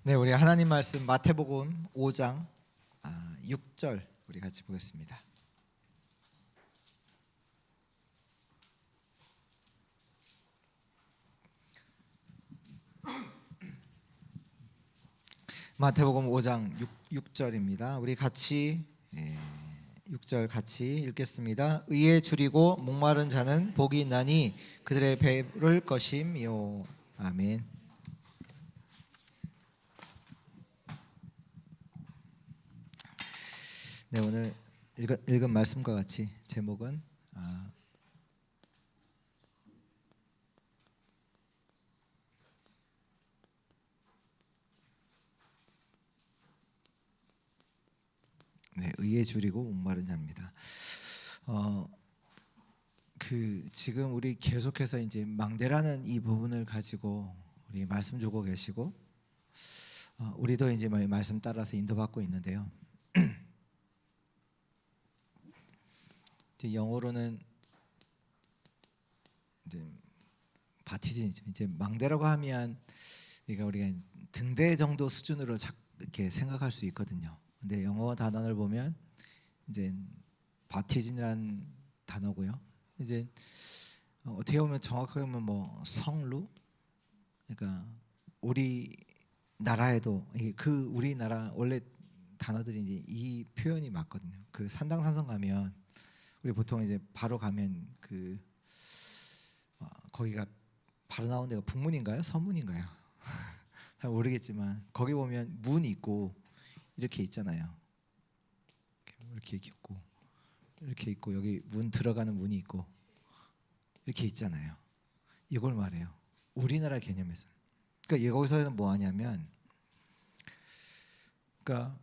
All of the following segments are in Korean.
네, 우리 하나님 말씀 마태복음 5장 6절 우리 같이 보겠습니다. 마태복음 5장 6절입니다. 우리 같이 6절 같이 읽겠습니다. 의에 줄이고 목마른 자는 복이 있나니 그들의 배부를 것임이요. 아멘. 네, 오늘 읽은 말씀과 같이 제목은 의에 줄이고 목마른 자입니다. 지금 우리 계속해서 이제 망대라는 이 부분을 가지고 우리 말씀 주고 계시고 우리도 이제 말씀 따라서 인도받고 있는데요. 영어로는 이제 바티즘이죠. 이제 망대라고 하면 우리가 등대 정도 수준으로 이렇게 생각할 수 있거든요. 근데 영어 단어를 보면 이제 바티즘이라는 단어고요. 이제 어떻게 보면 정확하게 보면 뭐 성루, 그러니까 우리 나라에도 그 우리나라 원래 단어들이 이제 이 표현이 맞거든요. 그 산당산성 가면 우리 보통 이제 바로 가면 거기가 바로 나온 데가 북문인가요? 서문인가요? 잘 모르겠지만 거기 보면 문이 있고 이렇게 있잖아요. 이렇게 있고 여기 문 들어가는 문이 있고 이렇게 있잖아요. 이걸 말해요. 우리나라 개념에서. 그러니까 여기서는 뭐 하냐면, 그러니까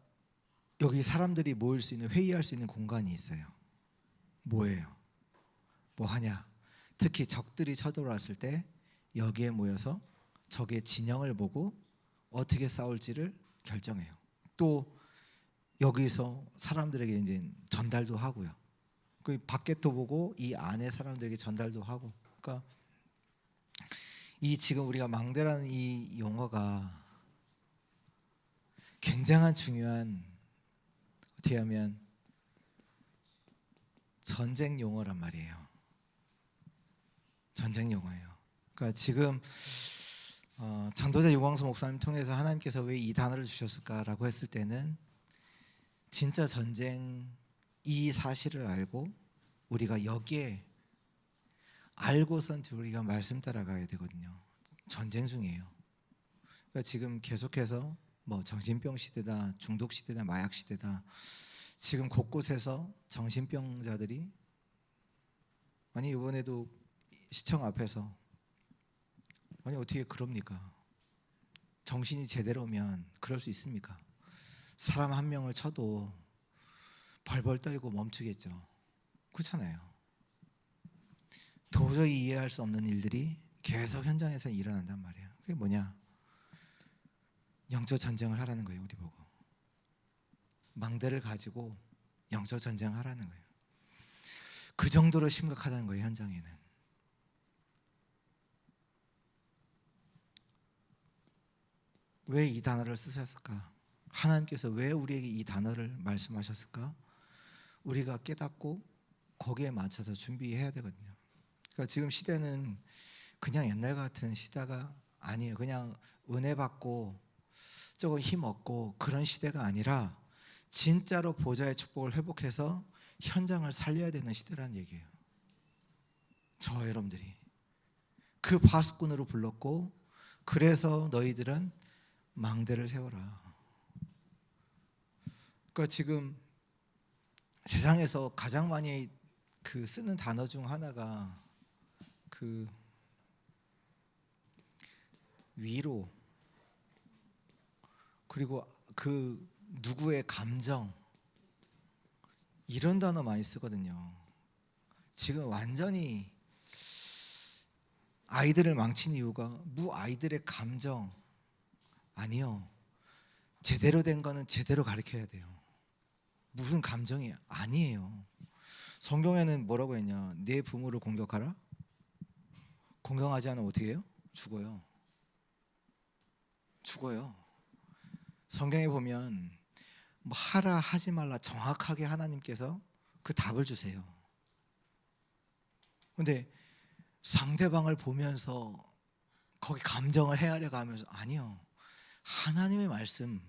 여기 사람들이 모일 수 있는 회의할 수 있는 공간이 있어요. 뭐예요? 뭐 하냐? 특히 적들이 쳐들어왔을 때 여기에 모여서 적의 진영을 보고 어떻게 싸울지를 결정해요. 또 여기서 사람들에게 이제 전달도 하고요. 그 밖에도 보고 이 안에 사람들에게 전달도 하고. 그러니까 이 지금 우리가 망대라는 이 용어가 굉장한 중요한, 어떻게 하면 전쟁 용어란 말이에요. 전쟁 용어예요. 그러니까 지금 전도자 유광수 목사님 통해서 하나님께서 왜 이 단어를 주셨을까라고 했을 때는 진짜 전쟁 이 사실을 알고 우리가 여기에 알고선 우리가 말씀 따라가야 되거든요. 전쟁 중이에요. 그러니까 지금 계속해서 뭐 정신병 시대다, 중독 시대다, 마약 시대다. 지금 곳곳에서 정신병자들이 이번에도 시청 앞에서 어떻게 그럽니까? 정신이 제대로면 그럴 수 있습니까? 사람 한 명을 쳐도 벌벌 떨고 멈추겠죠. 그렇잖아요. 도저히 이해할 수 없는 일들이 계속 현장에서 일어난단 말이에요. 그게 뭐냐? 영적 전쟁을 하라는 거예요. 우리 보고 망대를 가지고 영적 전쟁을 하라는 거예요. 그 정도로 심각하다는 거예요. 현장에는. 왜 이 단어를 쓰셨을까? 하나님께서 왜 우리에게 이 단어를 말씀하셨을까? 우리가 깨닫고 거기에 맞춰서 준비해야 되거든요. 그러니까 지금 시대는 그냥 옛날 같은 시대가 아니에요. 그냥 은혜 받고 조금 힘 얻고 그런 시대가 아니라 진짜로 보좌의 축복을 회복해서 현장을 살려야 되는 시대라는 얘기예요. 저 여러분들이 그 파수꾼으로 불렀고, 그래서 너희들은 망대를 세워라. 그러니까 지금 세상에서 가장 많이 쓰는 단어 중 하나가 위로, 그리고 누구의 감정, 이런 단어 많이 쓰거든요. 지금 완전히 아이들을 망친 이유가 아이들의 감정 아니요. 제대로 된 거는 제대로 가르쳐야 돼요. 무슨 감정이 아니에요. 성경에는 뭐라고 했냐? 내 부모를 공격하라? 공경하지 않으면 어떻게 해요? 죽어요. 성경에 보면 뭐 하라 하지 말라 정확하게 하나님께서 그 답을 주세요. 근데 상대방을 보면서 거기 감정을 헤아려 가면서 아니요. 하나님의 말씀,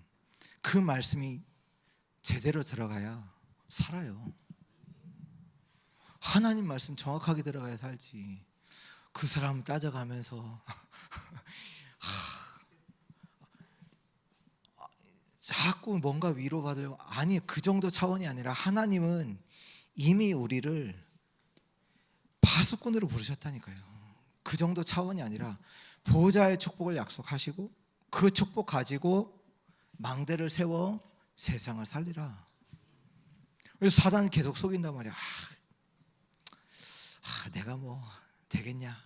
그 말씀이 제대로 들어가야 살아요. 하나님 말씀 정확하게 들어가야 살지. 그 사람 따져가면서 자꾸 뭔가 위로받으려고, 아니, 그 정도 차원이 아니라 하나님은 이미 우리를 파수꾼으로 부르셨다니까요. 그 정도 차원이 아니라 보호자의 축복을 약속하시고 그 축복 가지고 망대를 세워 세상을 살리라. 그래서 사단은 계속 속인단 말이야. 내가 뭐 되겠냐,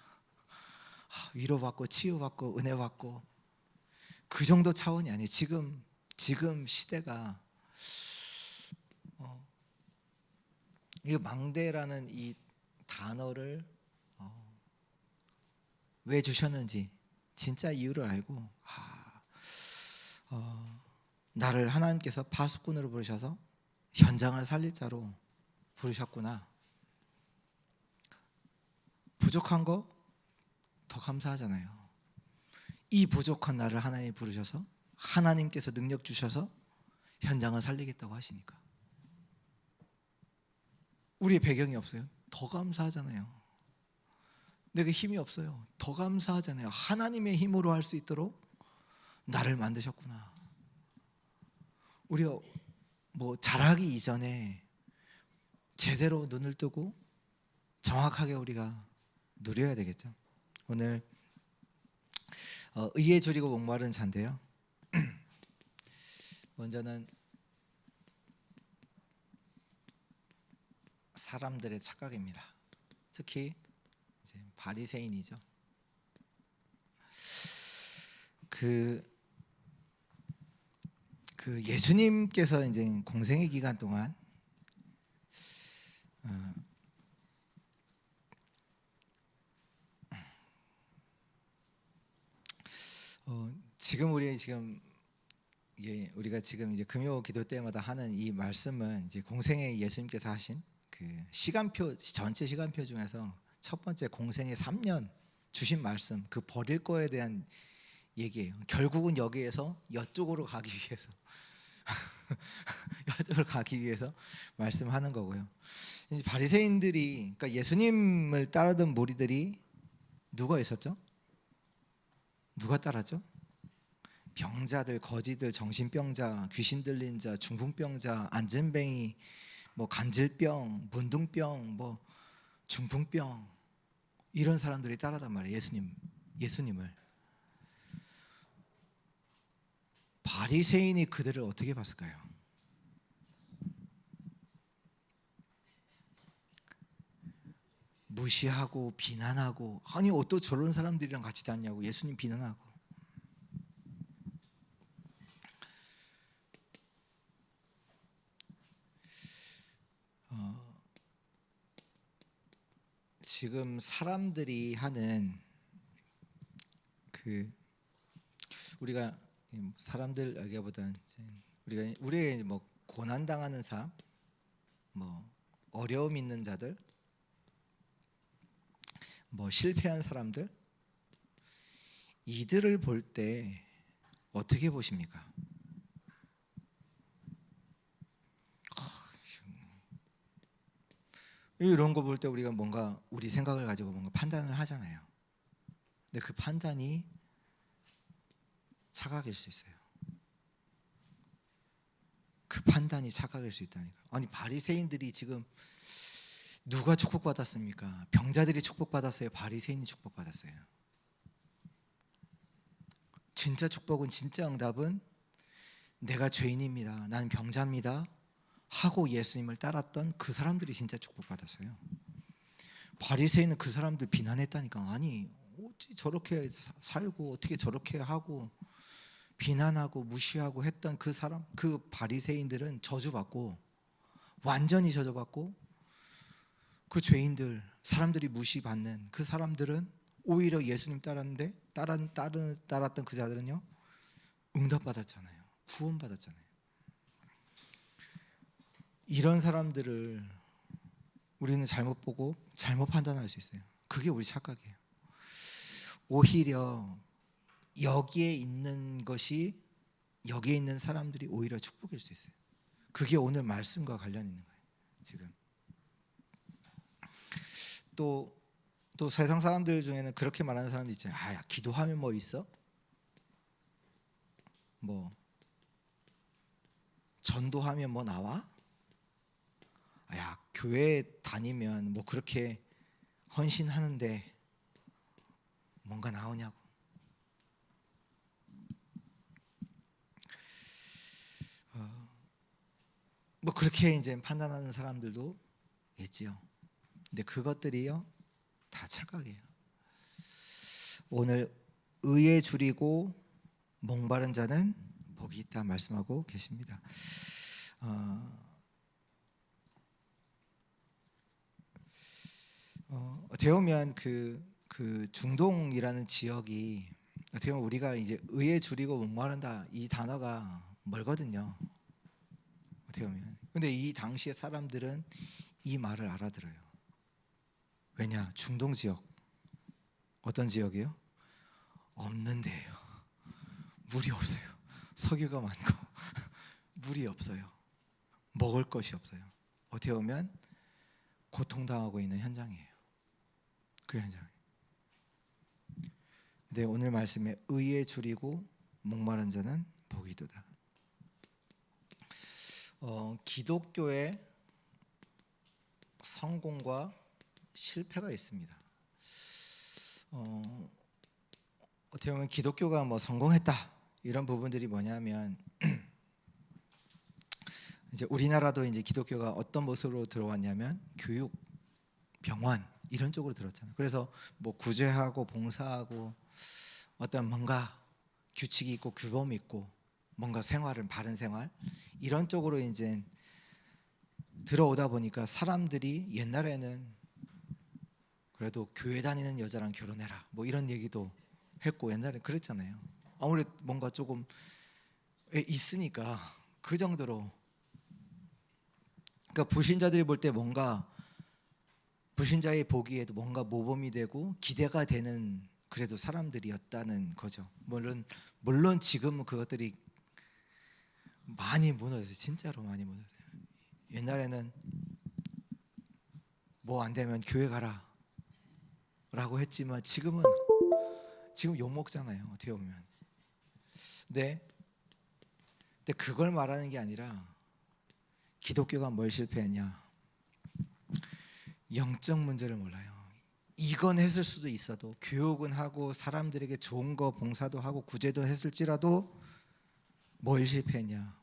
위로받고 치유받고 은혜받고. 그 정도 차원이 아니에요. 지금 시대가 이 망대라는 이 단어를 왜 주셨는지 진짜 이유를 알고, 나를 하나님께서 파수꾼으로 부르셔서 현장을 살릴 자로 부르셨구나. 부족한 거 더 감사하잖아요. 이 부족한 나를 하나님이 부르셔서 하나님께서 능력 주셔서 현장을 살리겠다고 하시니까 우리의 배경이 없어요. 더 감사하잖아요. 내가 힘이 없어요. 더 감사하잖아요. 하나님의 힘으로 할 수 있도록 나를 만드셨구나. 우리가 뭐 잘하기 이전에 제대로 눈을 뜨고 정확하게 우리가 누려야 되겠죠. 오늘 의에 줄이고 목마른 자인데요. 먼저는 사람들의 착각입니다. 특히 이제 바리새인이죠. 그 예수님께서 이제 공생의 기간 동안 지금 우리가 지금 이제 금요 기도 때마다 하는 이 말씀은 이제 공생의 예수님께서 하신 그 시간표, 전체 시간표 중에서 첫 번째 공생의 3년 주신 말씀, 그 버릴 거에 대한 얘기예요. 결국은 여기에서 이쪽으로 가기 위해서 이쪽으로 가기 위해서 말씀하는 거고요. 바리새인들이, 그러니까 예수님을 따르던 무리들이 누가 있었죠? 누가 따랐죠? 병자들, 거지들, 정신병자, 귀신 들린 자, 중풍병자, 안전뱅이, 뭐 간질병, 문둥병, 뭐 중풍병, 이런 사람들이 따라단 말이에요. 예수님을. 바리새인이 그들을 어떻게 봤을까요? 무시하고 비난하고, 아니 어떤 저런 사람들이랑 같이 다니냐고 예수님 비난하고. 지금 사람들이 하는 우리가 사람들에게보다는 우리가 뭐 고난 당하는 사람, 뭐 어려움 있는 자들, 뭐 실패한 사람들, 이들을 볼 때 어떻게 보십니까? 이런 거 볼 때 우리가 뭔가 우리 생각을 가지고 뭔가 판단을 하잖아요. 근데 그 판단이 착각일 수 있어요. 그 판단이 착각일 수 있다니까. 아니 바리새인들이 지금 누가 축복받았습니까? 병자들이 축복받았어요? 바리새인이 축복받았어요? 진짜 축복은, 진짜 응답은 내가 죄인입니다, 나는 병자입니다 하고 예수님을 따랐던 그 사람들이 진짜 축복받았어요. 바리새인은 그 사람들 비난했다니까. 아니 어떻게 저렇게 살고 어떻게 저렇게 하고 비난하고 무시하고 했던 그 사람, 그 바리새인들은 저주받고, 완전히 저주받고, 그 죄인들, 사람들이 무시받는 그 사람들은 오히려 예수님 따랐는데 따랐던 그 자들은요 응답받았잖아요. 구원받았잖아요. 이런 사람들을 우리는 잘못 보고 잘못 판단할 수 있어요. 그게 우리 착각이에요. 오히려 여기에 있는 것이, 여기에 있는 사람들이 오히려 축복일 수 있어요. 그게 오늘 말씀과 관련 있는 거예요. 지금 또 세상 사람들 중에는 그렇게 말하는 사람도 있잖아요. 야, 기도하면 뭐 있어? 뭐 전도하면 뭐 나와? 야, 교회 다니면 뭐 그렇게 헌신하는데 뭔가 나오냐고. 뭐 그렇게 이제 판단하는 사람들도 있지요. 근데 그것들이요 다 착각이에요. 오늘 의에 줄이고 목마른 자는 복이 있다 말씀하고 계십니다. 어떻게 보면 그 중동이라는 지역이 어떻게 보면 우리가 이제 의에 줄이고 목마른다 이 단어가 멀거든요. 어떻게 보면. 근데 이 당시의 사람들은 이 말을 알아들어요. 왜냐? 중동 지역 어떤 지역이에요? 없는 데예요. 물이 없어요. 석유가 많고 물이 없어요. 먹을 것이 없어요. 어떻게 보면 고통당하고 있는 현장이에요. 그 현장. 근데 오늘 말씀에 의에 줄이고 목마른 자는 복이 있도다. 기독교의 성공과 실패가 있습니다. 어떻게 보면 기독교가 뭐 성공했다 이런 부분들이 뭐냐면 이제 우리나라도 이제 기독교가 어떤 모습으로 들어왔냐면 교육, 병원 이런 쪽으로 들었잖아요. 그래서 뭐 구제하고 봉사하고 어떤 뭔가 규칙이 있고 규범이 있고 뭔가 생활을 바른 생활 이런 쪽으로 이제 들어오다 보니까 사람들이 옛날에는 그래도 교회 다니는 여자랑 결혼해라 뭐 이런 얘기도 했고 옛날에 그랬잖아요. 아무래도 뭔가 조금 있으니까 그 정도로. 그러니까 불신자들이 볼 때 뭔가 불신자의 보기에도 뭔가 모범이 되고 기대가 되는 그래도 사람들이었다는 거죠. 물론 지금은 그것들이 많이 무너졌어요. 진짜로 많이 무너졌어요. 옛날에는 뭐 안 되면 교회 가라 라고 했지만 지금 욕먹잖아요. 어떻게 보면. 근데 그걸 말하는 게 아니라 기독교가 뭘 실패했냐? 영적 문제를 몰라요. 이건 했을 수도 있어도 교육은 하고 사람들에게 좋은 거 봉사도 하고 구제도 했을지라도 뭘 실패했냐?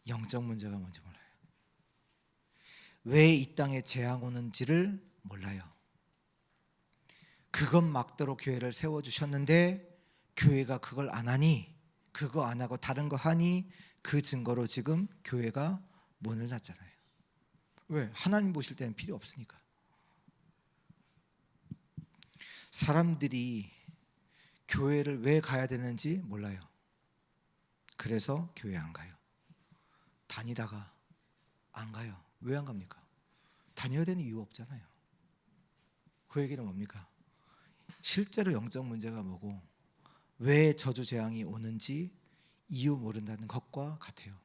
영적 문제가 뭔지 몰라요. 왜 이 땅에 재앙 오는지를 몰라요. 그것 막대로 교회를 세워주셨는데 교회가 그걸 안 하니, 그거 안 하고 다른 거 하니 그 증거로 지금 교회가 문을 닫잖아요. 왜? 하나님 보실 때는 필요 없으니까. 사람들이 교회를 왜 가야 되는지 몰라요. 그래서 교회 안 가요. 다니다가 안 가요. 왜 안 갑니까? 다녀야 되는 이유 없잖아요. 그 얘기는 뭡니까? 실제로 영적 문제가 뭐고 왜 저주 재앙이 오는지 이유 모른다는 것과 같아요.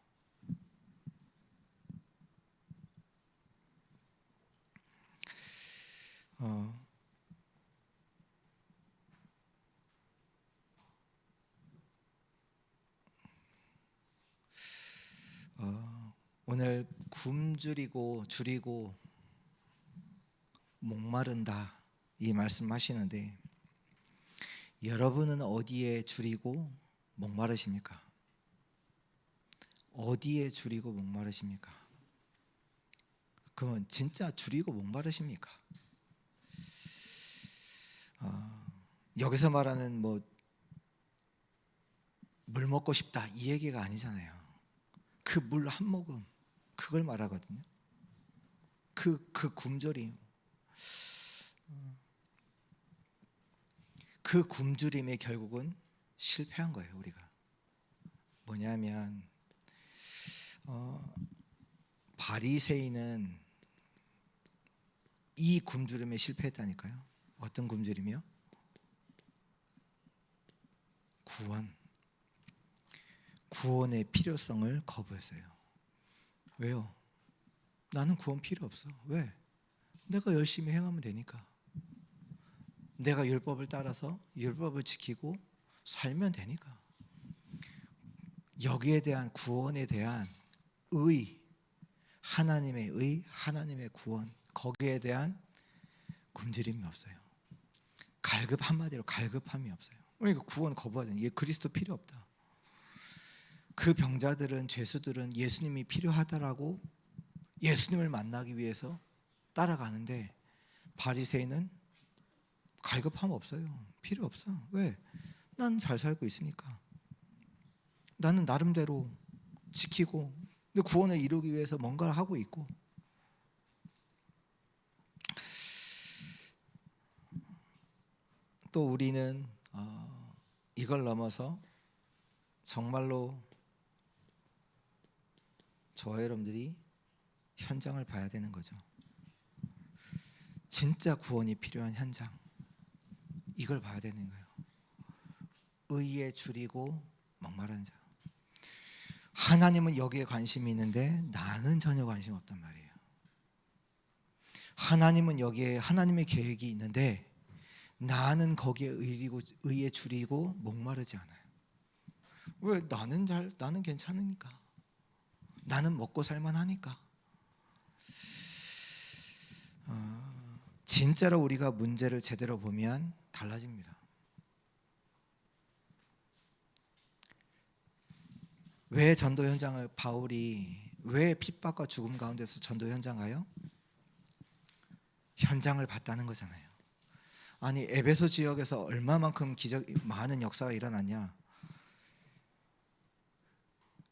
오늘 굶주리고 줄이고 목마른다 이 말씀하시는데 여러분은 어디에 줄이고 목마르십니까? 어디에 줄이고 목마르십니까? 그러면 진짜 줄이고 목마르십니까? 여기서 말하는 뭐 물 먹고 싶다 이 얘기가 아니잖아요. 그 물 한 모금 그걸 말하거든요. 그 굶주림, 그 굶주림의 결국은 실패한 거예요. 우리가 뭐냐면 바리새인은 이 굶주림에 실패했다니까요. 어떤 굶주림이요? 구원의 필요성을 거부했어요. 왜요? 나는 구원 필요 없어. 왜? 내가 열심히 행하면 되니까. 내가 율법을 따라서 율법을 지키고 살면 되니까. 여기에 대한 구원에 대한 의, 하나님의 의, 하나님의 구원, 거기에 대한 굶주림이 없어요. 한마디로 갈급함이 없어요. 그러니까 구원 거부하잖아요. 얘 그리스도 필요 없다. 그 병자들은, 죄수들은 예수님이 필요하다라고 예수님을 만나기 위해서 따라가는데, 바리새인은 갈급함 없어요. 필요 없어. 왜? 난 잘 살고 있으니까. 나는 나름대로 지키고 내 구원을 이루기 위해서 뭔가를 하고 있고. 또 우리는 이걸 넘어서 정말로 저와 여러분들이 현장을 봐야 되는 거죠. 진짜 구원이 필요한 현장, 이걸 봐야 되는 거예요. 의에 줄이고 목마른 자. 하나님은 여기에 관심이 있는데 나는 전혀 관심 없단 말이에요. 하나님은 여기에 하나님의 계획이 있는데 나는 거기에 의에 줄이고 목마르지 않아요. 왜? 나는 괜찮으니까. 나는 먹고 살만하니까. 진짜로 우리가 문제를 제대로 보면 달라집니다. 왜 전도 현장을 바울이 왜 핍박과 죽음 가운데서 전도 현장 가요? 현장을 봤다는 거잖아요. 아니 에베소 지역에서 얼마만큼 많은 역사가 일어났냐.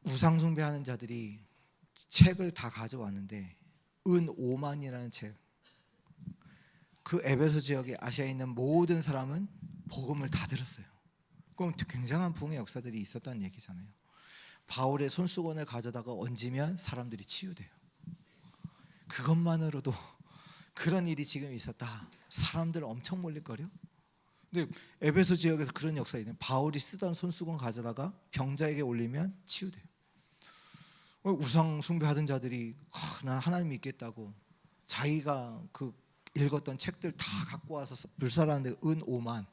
우상 숭배하는 자들이 책을 다 가져왔는데 은 5만이라는 책, 그 에베소 지역에 아시아에 있는 모든 사람은 복음을 다 들었어요. 그럼 굉장한 부흥의 역사들이 있었다는 얘기잖아요. 바울의 손수건을 가져다가 얹으면 사람들이 치유돼요. 그것만으로도 그런 일이 지금 있었다. 사람들 엄청 몰릴거려. 근데 에베소 지역에서 그런 역사가 있네요. 바울이 쓰던 손수건 가져다가 병자에게 올리면 치유돼요. 우상 숭배하던 자들이 난 하나님 믿겠다고 자기가 그 읽었던 책들 다 갖고 와서 불살하는데 은 5만,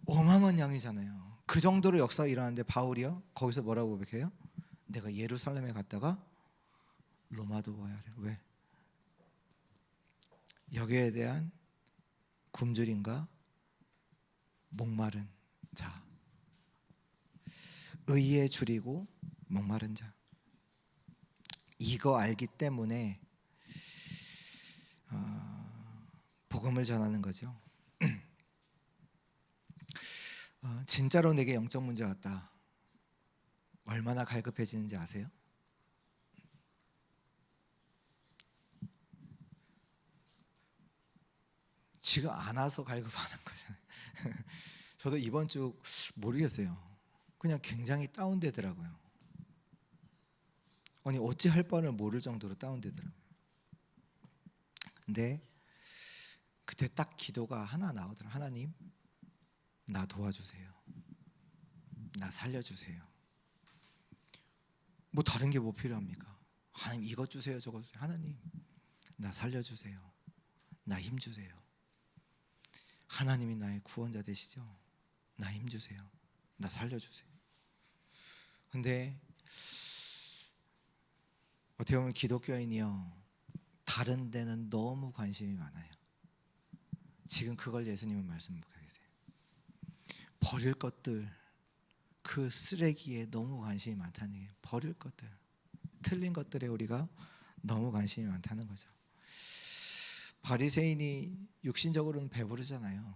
어마어마한 양이잖아요. 그 정도로 역사가 일어났는데 바울이요 거기서 뭐라고 고백해요? 내가 예루살렘에 갔다가 로마도 와야 해. 왜? 여기에 대한 굶주림과 목마른 자, 의에 줄이고 목마른 자, 이거 알기 때문에 복음을 전하는 거죠. 진짜로 내게 영적 문제가 왔다. 얼마나 갈급해지는지 아세요? 지금 안 와서 갈급하는 거잖아요. 저도 이번 주 모르겠어요. 그냥 굉장히 다운되더라고요. 아니 어찌 할 바를 모를 정도로 다운되더라고요. 근데 그때 딱 기도가 하나 나오더라고요. 하나님, 나 도와주세요. 나 살려주세요. 뭐 다른 게 뭐 필요합니까? 하나님 이것 주세요, 저것 주세요. 하나님, 나 살려주세요. 나 힘주세요. 하나님이 나의 구원자 되시죠? 나 힘주세요. 나 살려주세요. 근데 어떻게 보면 기독교인이요, 다른 데는 너무 관심이 많아요. 지금 그걸 예수님은 말씀하고 계세요. 버릴 것들, 그 쓰레기에 너무 관심이 많다는 게, 버릴 것들, 틀린 것들에 우리가 너무 관심이 많다는 거죠. 바리새인이 육신적으로는 배부르잖아요.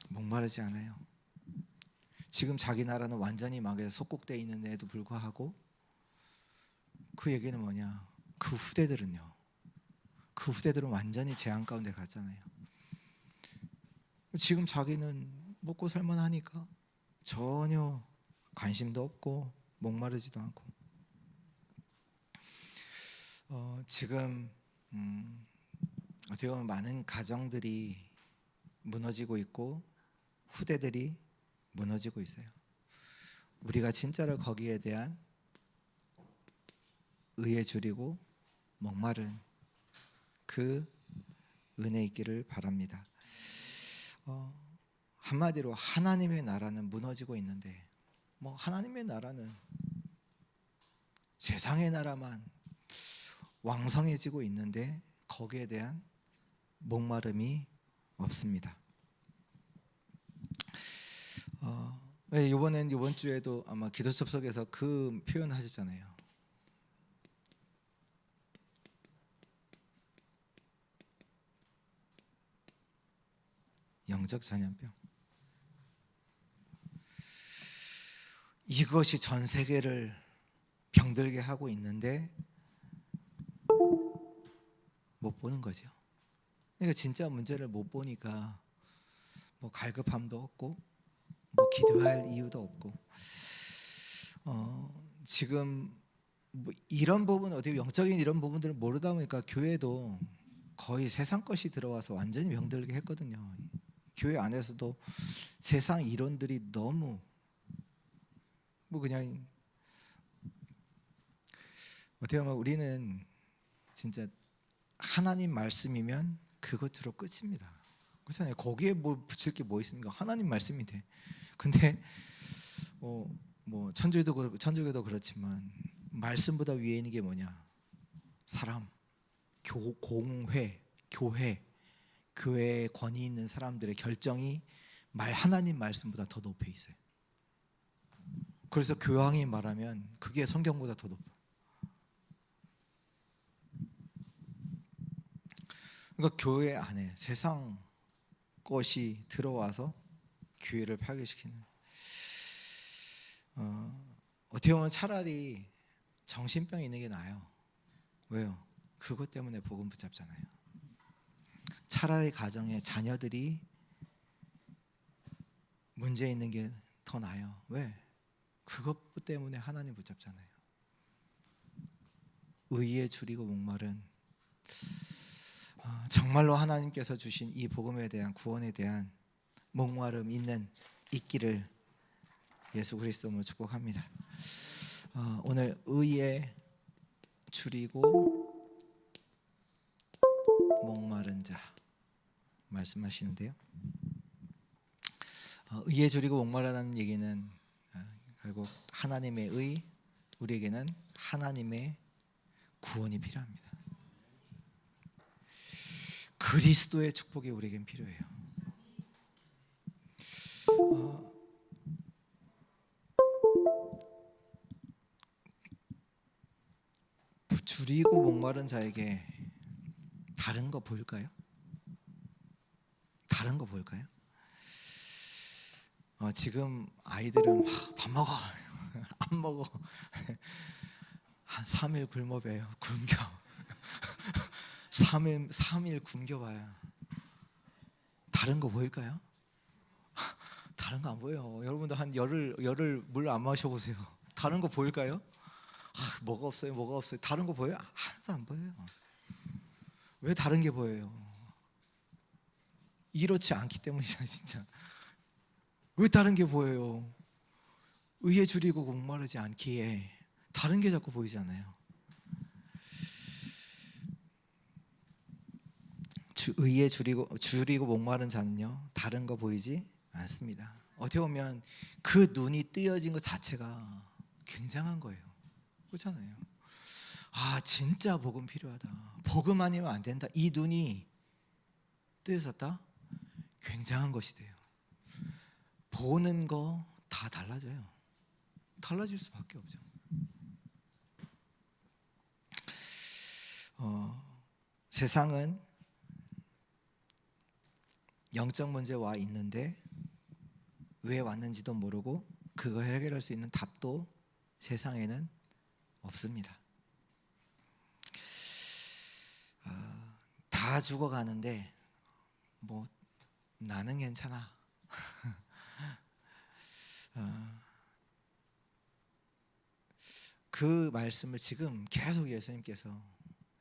목마르지 않아요. 지금 자기 나라는 완전히 망해서 속국되어 있는데도 불구하고 그 얘기는 뭐냐? 그 후대들은 완전히 재앙 가운데 갔잖아요. 지금 자기는 먹고 살만하니까 전혀 관심도 없고 목마르지도 않고. 지금 어떻게 보면 많은 가정들이 무너지고 있고 후대들이 무너지고 있어요. 우리가 진짜로 거기에 대한 의에 줄이고 목마른 그 은혜 있기를 바랍니다. 한마디로 하나님의 나라는 무너지고 있는데, 하나님의 나라는 세상의 나라만 왕성해지고 있는데 거기에 대한 목마름이 없습니다. 이번 주에도 아마 기도 접속에서 그 표현 하셨잖아요. 영적 전염병. 이것이 전 세계를 병들게 하고 있는데 못 보는 거죠. 그러니까 진짜 문제를 못 보니까 갈급함도 없고 기도할 이유도 없고, 지금 이런 부분, 어떻게 영적인 이런 부분들을 모르다 보니까 교회도 거의 세상 것이 들어와서 완전히 병들게 했거든요. 교회 안에서도 세상 이론들이 너무 그냥, 어떻게 보면 우리는 진짜 하나님 말씀이면 그것으로 끝입니다. 그렇잖아요. 거기에 붙일 게 뭐 있습니까? 하나님 말씀인데. 근데 천주교도 그렇지만 말씀보다 위에 있는 게 뭐냐? 사람, 공회, 교회에 권위 있는 사람들의 결정이 하나님 말씀보다 더 높여 있어요. 그래서 교황이 말하면 그게 성경보다 더 높아. 그러니까 교회 안에 세상 것이 들어와서 교회를 파괴시키는. 어떻게 보면 차라리 정신병 있는 게 나아요. 왜요? 그것 때문에 복음 붙잡잖아요. 차라리 가정에 자녀들이 문제 있는 게 더 나아요. 왜? 그것 때문에 하나님 붙잡잖아요. 의에 줄이고 목마른, 정말로 하나님께서 주신 이 복음에 대한 구원에 대한 목마름 있기를 예수 그리스도로 축복합니다. 오늘 의에 줄이고 목마른 자 말씀하시는데요. 의에 줄이고 목마르다는 얘기는 결국 하나님의 의, 우리에게는 하나님의 구원이 필요합니다. 그리스도의 축복이 우리에겐 필요해요. 줄이고 목마른 자에게 다른 거 보일까요? 다른 거 보일까요? 지금 아이들은 밥 먹어 안 먹어 한 3일 굶어봐요. 굶겨 3일 굶겨봐야 다른 거 보일까요? 다른 거 안 보여요. 여러분들 한 열흘 물 안 마셔보세요. 다른 거 보일까요? 뭐가 없어요. 다른 거 보여요? 하나도 안 보여요. 왜 다른 게 보여요? 이렇지 않기 때문이잖아요. 진짜 왜 다른 게 보여요? 의에 줄이고 목마르지 않기에 다른 게 자꾸 보이잖아요. 의에 줄이고 목마른 자는요 다른 거 보이지 않습니다. 어떻게 보면 그 눈이 뜨여진 것 자체가 굉장한 거예요. 그렇잖아요. 진짜 복음 필요하다. 복음 아니면 안 된다. 이 눈이 뜨여졌다. 굉장한 것이 돼요. 보는 거 다 달라져요. 달라질 수밖에 없죠. 세상은 영적 문제 와 있는데 왜 왔는지도 모르고 그거 해결할 수 있는 답도 세상에는 없습니다. 다 죽어가는데 나는 괜찮아. 그 말씀을 지금 계속 예수님께서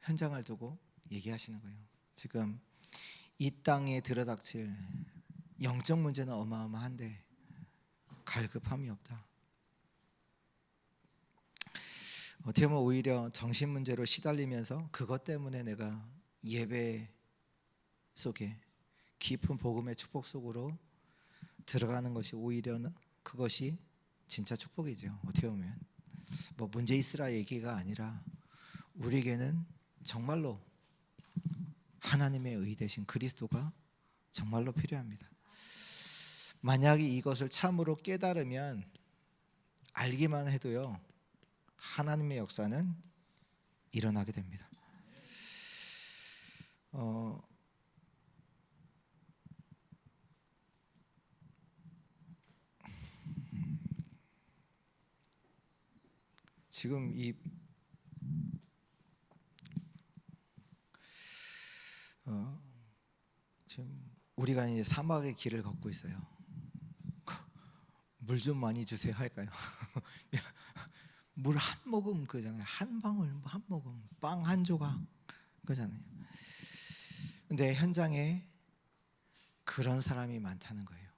현장을 두고 얘기하시는 거예요. 지금 이 땅에 들어닥칠 영적 문제는 어마어마한데 갈급함이 없다. 어떻게 보면 오히려 정신 문제로 시달리면서 그것 때문에 내가 예배 속에 깊은 복음의 축복 속으로 들어가는 것이 오히려 그것이 진짜 축복이죠. 어떻게 보면 뭐 문제 있으라 얘기가 아니라 우리에게는 정말로 하나님의 의 되신 그리스도가 정말로 필요합니다. 만약에 이것을 참으로 깨달으면 알기만 해도요, 하나님의 역사는 일어나게 됩니다. 지금 지금 우리가 이제 사막의 길을 걷고 있어요. 물 좀 많이 주세요 할까요? 물 한 모금 그잖아요. 한 방울 한 모금, 빵 한 조각 그잖아요. 근데 현장에 그런 사람이 많다는 거예요.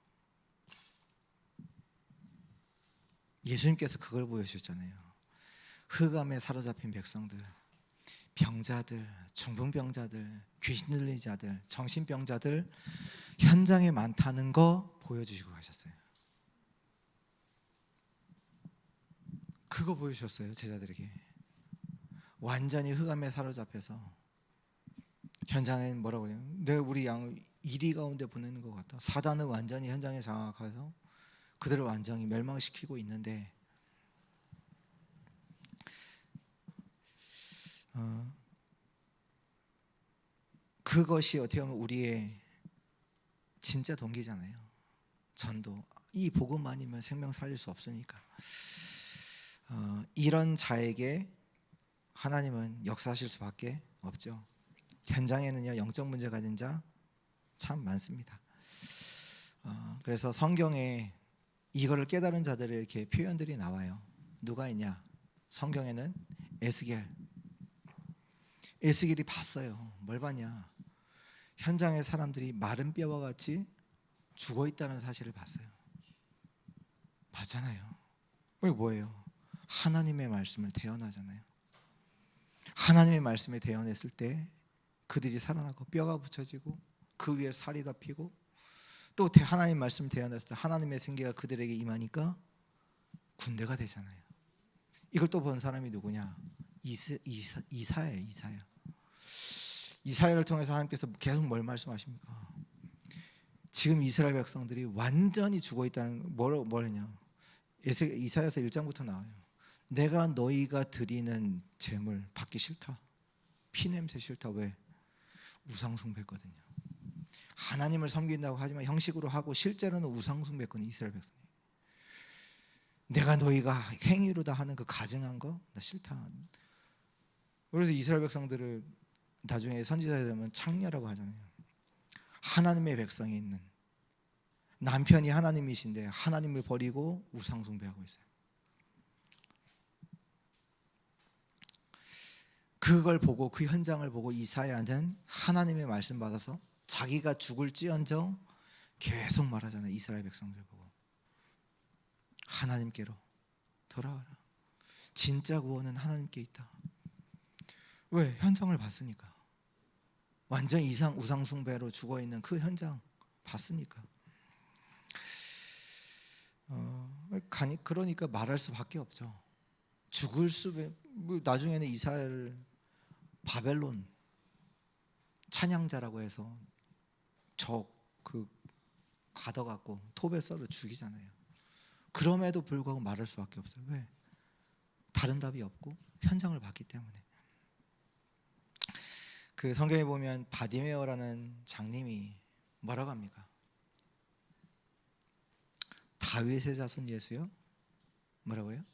예수님께서 그걸 보여주셨잖아요. 흑암에 사로잡힌 백성들, 병자들, 중풍병자들, 귀신 들린 자들, 정신병자들 현장에 많다는 거 보여주시고 가셨어요. 그거 보여주셨어요. 제자들에게. 완전히 흑암에 사로잡혀서 현장에 뭐라고 그래요? 내가 우리 양 이리 가운데 보내는 것 같다. 사단은 완전히 현장에 장악해서 그들을 완전히 멸망시키고 있는데 그것이 어떻게 보면 우리의 진짜 동기잖아요. 전도. 이 복음만이면 생명 살릴 수 없으니까. 이런 자에게 하나님은 역사하실 수밖에 없죠. 현장에는요, 영적 문제 가진 자 참 많습니다. 그래서 성경에 이거를 깨달은 자들의 이렇게 표현들이 나와요. 누가 있냐? 성경에는 에스겔이 봤어요. 뭘 봤냐? 현장의 사람들이 마른 뼈와 같이 죽어 있다는 사실을 봤어요. 봤잖아요. 그게 뭐예요? 하나님의 말씀을 대언하잖아요. 하나님의 말씀에 대언했을 때 그들이 살아나고 뼈가 붙여지고 그 위에 살이 덮이고 또 하나님 말씀을 대언했을 때 하나님의 생기가 그들에게 임하니까 군대가 되잖아요. 이걸 또 본 사람이 누구냐? 이사야예요. 이사야를 통해서 하나님께서 계속 뭘 말씀하십니까? 지금 이스라엘 백성들이 완전히 죽어 있다는 뭘 했냐? 이사야서 1장부터 나와요. 내가 너희가 드리는 제물 받기 싫다. 피냄새 싫다. 왜? 우상숭배거든요. 하나님을 섬긴다고 하지만 형식으로 하고 실제로는 우상숭배거든요. 이스라엘 백성이. 내가 너희가 행위로 다 하는 그 가증한 거 나 싫다. 그래서 이스라엘 백성들을 나중에 선지자에 되면 창녀라고 하잖아요. 하나님의 백성이 있는 남편이 하나님이신데 하나님을 버리고 우상숭배하고 있어요. 그걸 보고 그 현장을 보고 이사야는 하나님의 말씀 받아서 자기가 죽을지언정 계속 말하잖아요. 이스라엘 백성들 보고 하나님께로 돌아와라. 진짜 구원은 하나님께 있다. 왜? 현장을 봤으니까. 완전 우상숭배로 죽어있는 그 현장 봤으니까. 그러니까 말할 수밖에 없죠. 나중에는 이사야를 바벨론 찬양자라고 해서 가둬갖고 톱에 썰어 죽이잖아요. 그럼에도 불구하고 말할 수밖에 없어요. 왜? 다른 답이 없고 현장을 봤기 때문에. 그 성경에 보면 바디메오라는 장님이 뭐라고 합니까? 다윗의 자손 예수여 뭐라고요?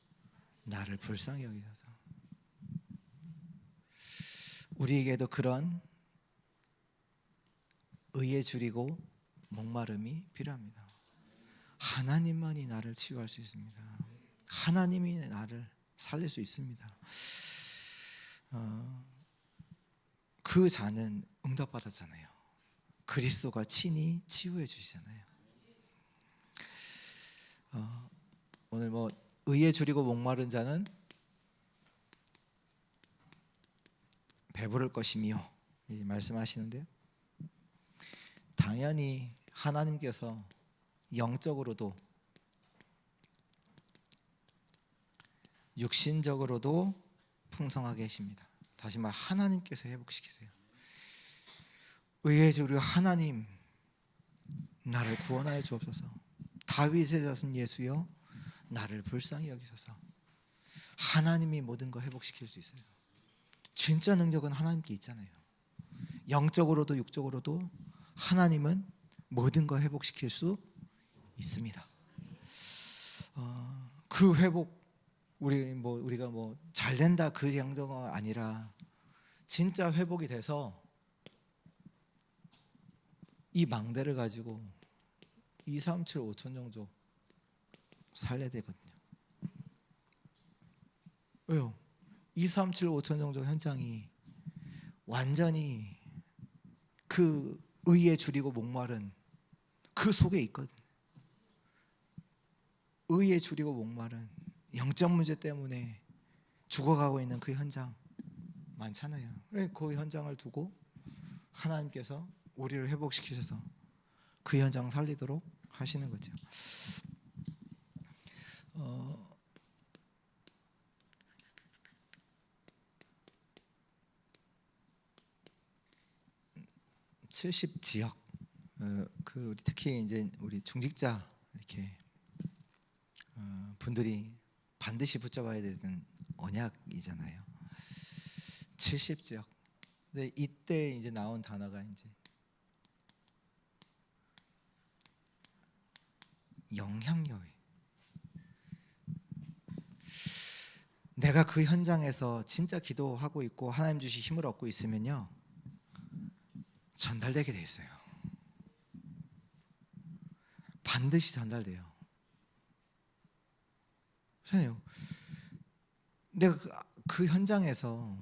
나를 불쌍히 여기소서. 우리에게도 그런 의에 줄이고 목마름이 필요합니다. 하나님만이 나를 치유할 수 있습니다. 하나님이 나를 살릴 수 있습니다. 그 자는 응답받았잖아요. 그리스도가 친히 치유해 주시잖아요. 오늘 뭐 의에 줄이고 목마른 자는 배부를 것이며 말씀하시는데요. 당연히 하나님께서 영적으로도 육신적으로도 풍성하게 하십니다. 다시 말 하나님께서 회복시키세요. 의에 줄이고 하나님 나를 구원하여 주옵소서. 다윗의 자손 예수여 나를 불쌍히 여기소서. 하나님이 모든 걸 회복시킬 수 있어요. 진짜 능력은 하나님께 있잖아요. 영적으로도 육적으로도 하나님은 모든 걸 회복시킬 수 있습니다. 그 회복 우리가 잘 된다 그 정도가 아니라 진짜 회복이 돼서 이 망대를 가지고 2, 3, 7, 5천 정도 살려야 되거든요. 왜요? 2, 3, 7, 5천 정도 현장이 완전히 그 의에 줄이고 목마른 그 속에 있거든. 의에 줄이고 목마른 영적 문제 때문에 죽어가고 있는 그 현장 많잖아요. 그 현장을 두고 하나님께서 우리를 회복시키셔서 그 현장 살리도록 하시는 거죠. 70지역 특히 이제 우리 중직자 이렇게 분들이 반드시 붙잡아야 되는 언약이잖아요. 70지역. 근데 이때 이제 나온 단어가 이제 영향력이. 내가 그 현장에서 진짜 기도하고 있고 하나님 주신 힘을 얻고 있으면요 전달되게 돼 있어요. 반드시 전달돼요. 그렇잖아요. 내가 그 현장에서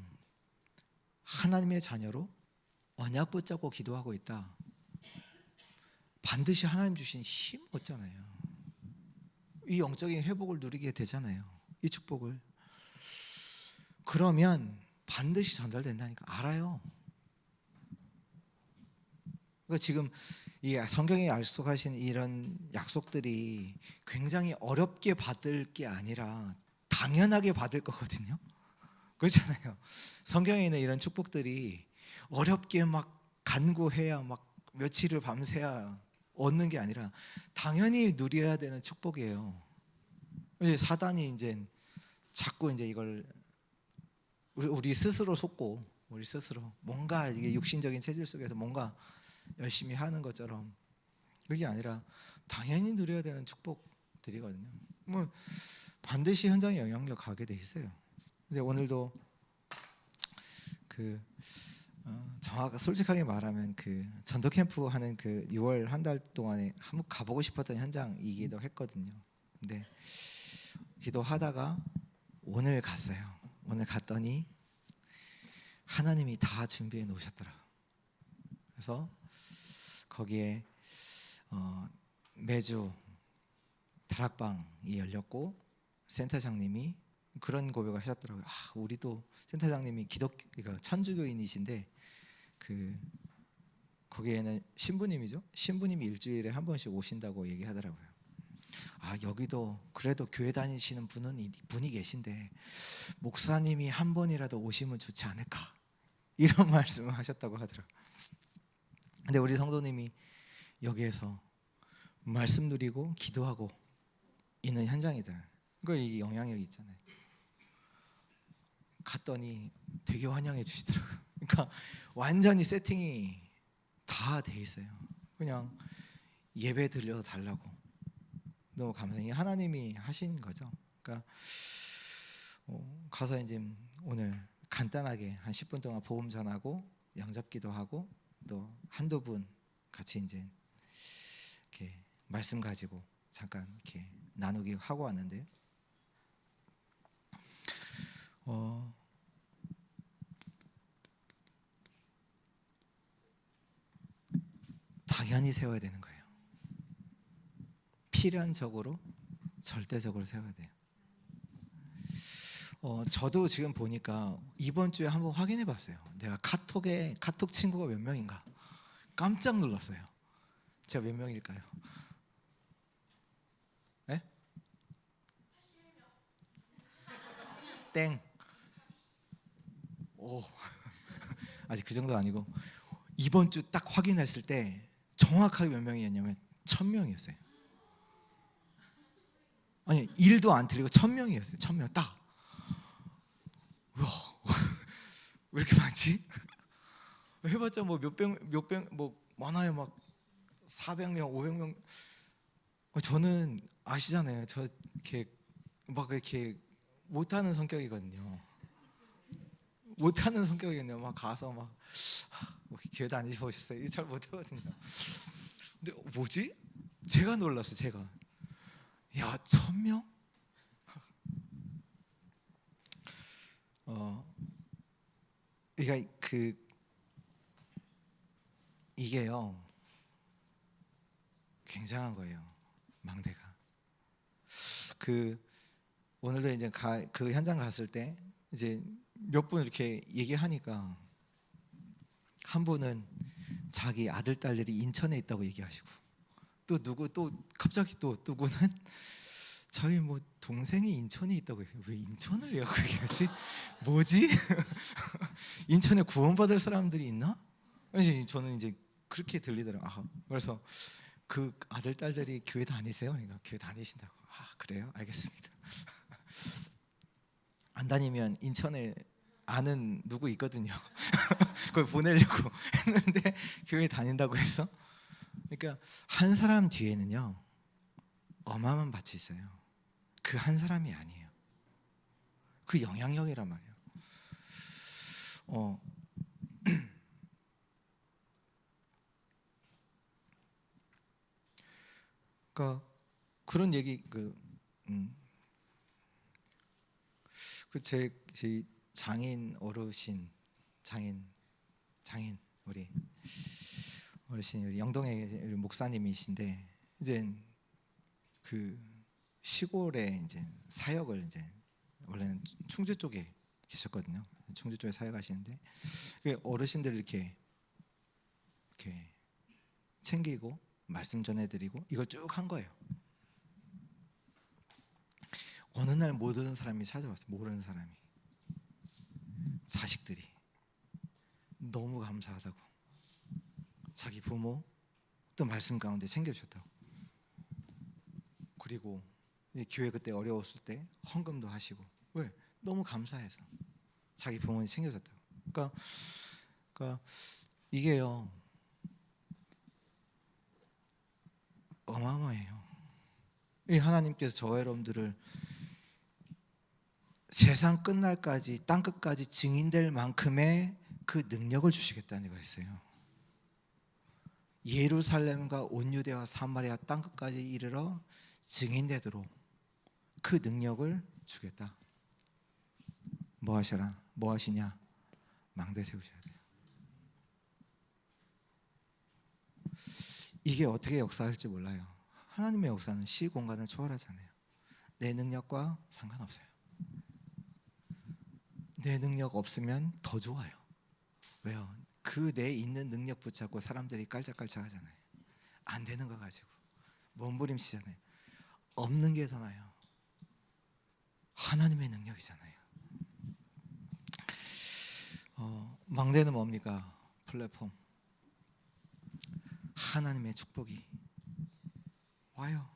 하나님의 자녀로 언약 붙잡고 기도하고 있다. 반드시 하나님 주신 힘 얻잖아요. 이 영적인 회복을 누리게 되잖아요. 이 축복을. 그러면 반드시 전달된다니까 알아요. 그러니까 지금 이 성경에 약속하신 이런 약속들이 굉장히 어렵게 받을 게 아니라 당연하게 받을 거거든요. 그렇잖아요. 성경에 있는 이런 축복들이 어렵게 막 간구해야 막 며칠을 밤새야 얻는 게 아니라 당연히 누려야 되는 축복이에요. 이제 사단이 이제 자꾸 이제 이걸 우리 스스로 속고 우리 스스로 뭔가 이게 육신적인 체질 속에서 뭔가 열심히 하는 것처럼 그게 아니라 당연히 누려야 되는 축복들이거든요. 뭐 반드시 현장에 영향력 가게 돼 있어요. 근데 오늘도 솔직하게 말하면 그 전도 캠프 하는 그 6월 한 달 동안에 한번 가보고 싶었던 현장이기도 했거든요. 근데 기도하다가 오늘 갔어요. 오늘 갔더니 하나님이 다 준비해 놓으셨더라고요. 그래서 거기에 매주 다락방이 열렸고 센터장님이 그런 고백을 하셨더라고요. 우리도 센터장님이 그러니까 천주교인이신데 거기에는 신부님이죠. 신부님이 일주일에 한 번씩 오신다고 얘기하더라고요. 여기도 그래도 교회 다니시는 분이 계신데 목사님이 한 번이라도 오시면 좋지 않을까 이런 말씀을 하셨다고 하더라고요. 근데 우리 성도님이 여기에서 말씀 누리고 기도하고 있는 현장이들. 그러니까 이 영향력이 있잖아요. 갔더니 되게 환영해 주시더라고요. 그러니까 완전히 세팅이 다 돼 있어요. 그냥 예배 드려 달라고. 너무 감사해요. 하나님이 하신 거죠. 그러니까 가서 이제 오늘 간단하게 한 10분 동안 복음 전하고 영접기도 하고 또 한두 분 같이 이제 이렇게 말씀 가지고 잠깐 이렇게 나누기 하고 왔는데요. 어, 당연히 세워야 되는 거예요. 필연적으로, 절대적으로 세워야 돼요. 저도 지금 보니까 이번 주에 한번 확인해 봤어요. 내가 카톡 친구가 몇 명인가 깜짝 놀랐어요. 제가 몇 명일까요? 네? 땡. 오, 아직 그 정도 아니고 이번 주 딱 확인했을 때 정확하게 몇 명이었냐면 1000명이었어요. 아니, 일도 안 틀리고 1000명이었어요. 1000명 딱. 우와, 왜 이렇게 많지? 해봤자 뭐 몇백 뭐 많아요. 막 400명, 500명. 저는 아시잖아요. 저 이렇게 막 이렇게 못하는 성격이거든요. 못하는 성격이거든요. 막 가서 막 교회 다니셔보셨어요? 잘 못하거든요. 근데 뭐지? 제가 놀랐어요. 제가 야 1000명? 그러니까 이게요 굉장한 거예요. 망대가 오늘도 이제 그 현장 갔을 때 이제 몇 분 이렇게 얘기하니까 한 분은 자기 아들 딸들이 인천에 있다고 얘기하시고 또 갑자기 또 누구는 저희 뭐 동생이 인천에 있다고 해요. 왜 인천을 얘기하지? 뭐지? 인천에 구원받을 사람들이 있나? 아니, 저는 이제 그렇게 들리더라고요. 그래서 그 아들 딸들이 교회 다니세요? 그러니까 교회 다니신다고. 그래요? 알겠습니다. 안 다니면 인천에 아는 누구 있거든요. 그걸 보내려고 했는데 교회 다닌다고 해서. 그러니까 한 사람 뒤에는요 어마어마한 밭이 있어요. 그 한 사람이 아니에요. 그 영향력이란 말이에요. 그러니까 그런 얘기 제 장인 어르신 장인 우리 어르신 우리 영동의 목사님이신데 이제 그 시골에 이제 사역을 이제 원래는 충주 쪽에 계셨거든요. 충주 쪽에 사역하시는데 어르신들 이렇게 챙기고 말씀 전해드리고 이걸 쭉 한 거예요. 어느 날 모르는 사람이 찾아왔어요. 모르는 사람이. 자식들이 너무 감사하다고 자기 부모 또 말씀 가운데 챙겨주셨다고. 그리고 교회 그때 어려웠을 때 헌금도 하시고 왜? 너무 감사해서 자기 부모님 챙겨줬다고. 그러니까 이게요 어마어마해요. 하나님께서 저와 여러분들을 세상 끝날까지 땅끝까지 증인될 만큼의 그 능력을 주시겠다는 거 있어요. 예루살렘과 온 유대와 사마리아 땅끝까지 이르러 증인되도록 그 능력을 주겠다. 뭐 하시냐? 망대 세우셔야 돼요. 이게 어떻게 역사할지 몰라요. 하나님의 역사는 시 공간을 초월하잖아요. 내 능력과 상관없어요. 내 능력 없으면 더 좋아요. 왜요? 그 내 있는 능력 붙잡고 사람들이 깔짝깔짝 하잖아요. 안 되는 거 가지고 몸부림치잖아요. 없는 게 더 나아요. 하나님의 능력이잖아요. 망대는 뭡니까? 플랫폼. 하나님의 축복이 와요.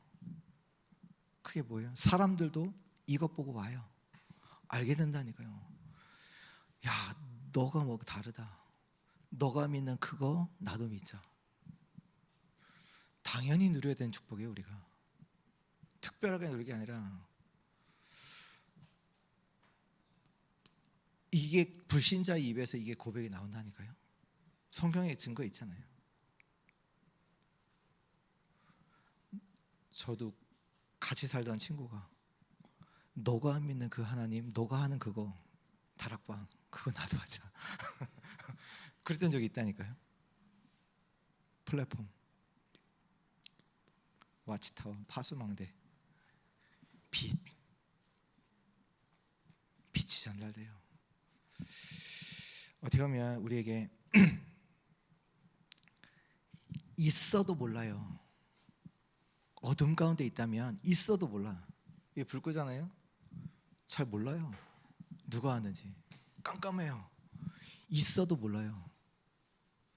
그게 뭐예요? 사람들도 이것 보고 와요. 알게 된다니까요. 야, 너가 뭐 다르다. 너가 믿는 그거 나도 믿자. 당연히 누려야 되는 축복이에요. 우리가 특별하게 누릴 게 아니라 이게 불신자의 입에서 이게 고백이 나온다니까요. 성경에 증거 있잖아요. 저도 같이 살던 친구가 너가 믿는 그 하나님, 너가 하는 그거 다락방 그거 나도 하자. 그랬던 적이 있다니까요. 플랫폼, 와치타워, 파수망대, 빛이 전달돼요. 어떻게 보면 우리에게 있어도 몰라요. 어둠 가운데 있다면 있어도 몰라. 이게 불 끄잖아요. 잘 몰라요. 누가 하는지. 깜깜해요. 있어도 몰라요.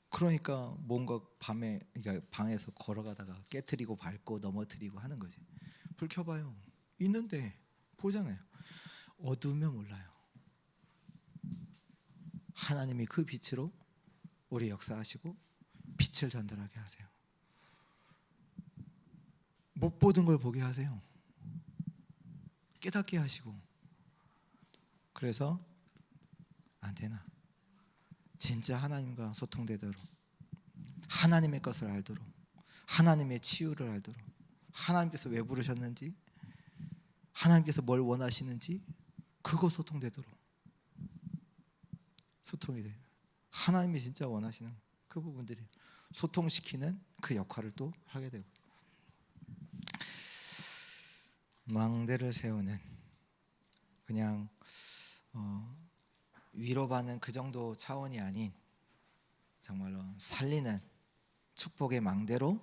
그러니까 뭔가 밤에, 그러니까 방에서 걸어가다가 깨트리고 밟고 넘어뜨리고 하는 거지. 불 켜봐요. 있는데 보잖아요. 어두우면 몰라요. 하나님이 그 빛으로 우리 역사하시고 빛을 전달하게 하세요. 못 보던 걸 보게 하세요. 깨닫게 하시고. 그래서 안테나 진짜 하나님과 소통되도록, 하나님의 것을 알도록, 하나님의 치유를 알도록, 하나님께서 왜 부르셨는지, 하나님께서 뭘 원하시는지 그거 소통되도록 소통이 돼요. 하나님이 진짜 원하시는 그 부분들이 소통시키는 그 역할을 또 하게 되고, 망대를 세우는, 그냥 위로받는 그 정도 차원이 아닌 정말로 살리는 축복의 망대로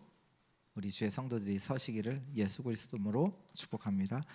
우리 주의 성도들이 서시기를 예수 그리스도로 축복합니다.